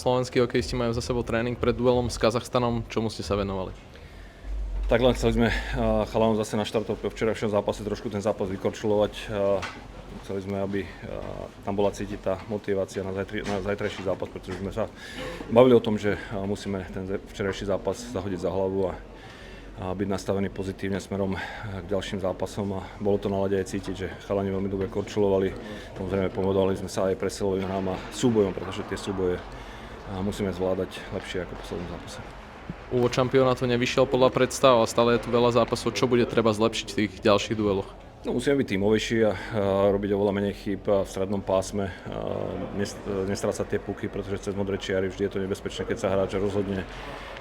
slovenskí hokejisti majú za sebou tréning pred duelom s Kazachstanom. Čomu ste sa venovali? Tak len chceli sme chalanom zase naštartovať po včerajšom zápase trošku ten zápas vykorčulovať. Chceli sme, aby tam bola cítiť tá motivácia na zajtrajší zápas, pretože sme sa bavili o tom, že musíme ten včerajší zápas zahodiť za hlavu a byť nastavený pozitívne smerom k ďalším zápasom. A bolo to na ľade aj cítiť, že chalani veľmi dobre korčulovali. Samozrejme pomohli sme sa aj presilovým hrám a súbojom, pretože tie súboje musíme zvládať lepšie ako v poslednom zápase. Úvod šampionátu nevyšiel podľa predstav, ale stále je tu veľa zápasov. Čo bude treba zlepšiť v tých ďalších dueloch? No, musíme byť tímovejší a robiť oveľa menej chýb v strednom pásme. Nestrácať tie puky, pretože cez modré čiary vždy je to nebezpečné, keď sa hráč rozhodne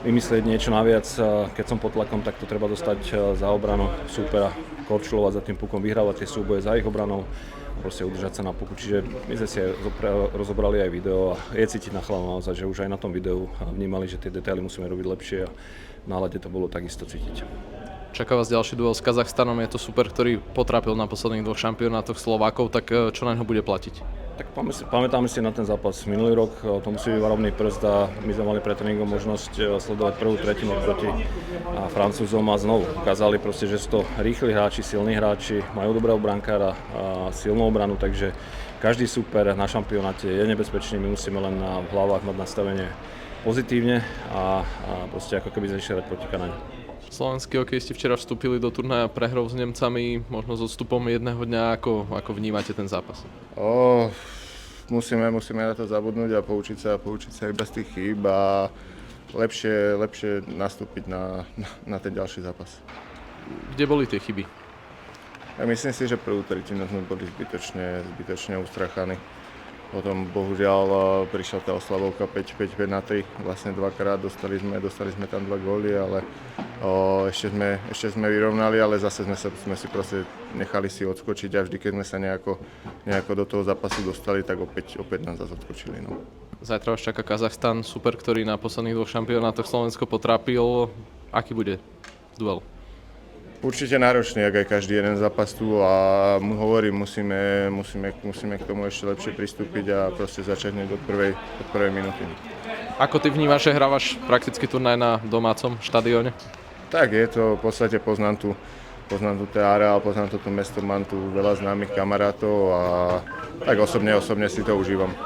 vymyslieť niečo naviac. Keď som pod tlakom, tak to treba dostať za obranu súpera, korčulovať za tým pukom, vyhrávať tie súboje za ich obranou, proste udržať sa na puku. Čiže my sme si rozobrali aj video a je cítiť na chalanoch naozaj, že už aj na tom videu vnímali, že tie detaily musíme robiť lepšie a na ľade to bolo takisto cítiť. Čaká vás ďalší duel s Kazachstanom, je to super, ktorý potrápil na posledných dvoch šampionátoch Slovákov, tak čo na ňo bude platiť? Tak pamätáme si na ten zápas minulý rok, to musí byť varovný prst a my sme mali pred tréningom možnosť sledovať prvú tretinu proti Francúzom a znovu ukázali proste, že sú to rýchli hráči, silní hráči, majú dobrého brankára a silnú obranu, takže každý super na šampionáte je nebezpečný, my musíme len v hlavách mať nastavenie pozitívne a proste ako keby začali hrať proti Kanáde. Slovenskí hokejisti včera vstúpili do turnaja prehrou s Nemcami, možno s odstupom jedného dňa. Ako vnímate ten zápas? Musíme na to zabudnúť a poučiť sa iba z tých chýb a lepšie nastúpiť na ten ďalší zápas. Kde boli tie chyby? Ja myslím si, že prvú tretinu sme boli zbytočne ustrachaní. Potom bohužiaľ prišla tá oslabovka 5 na 3, vlastne dvakrát dostali sme tam 2 góly, ale ešte sme vyrovnali, ale zase sme si proste nechali si odskočiť a vždy, keď sme sa nejako do toho zápasu dostali, tak opäť nás zase odskočili. No. Zajtra vás čaká Kazachstan, super, ktorý na posledných dvoch šampionátoch Slovensko potrápil. Aký bude duel? Určite náročný, ak aj každý jeden zápas tu a musíme k tomu ešte lepšie pristúpiť a proste začať hneď od prvej minúty. Ako ty vnímaš, že hrávaš prakticky turnaj na domácom štadióne? Tak je to, v podstate poznám tu ten areál, poznám tu mesto, mám tu veľa známych kamarátov a tak osobne si to užívam.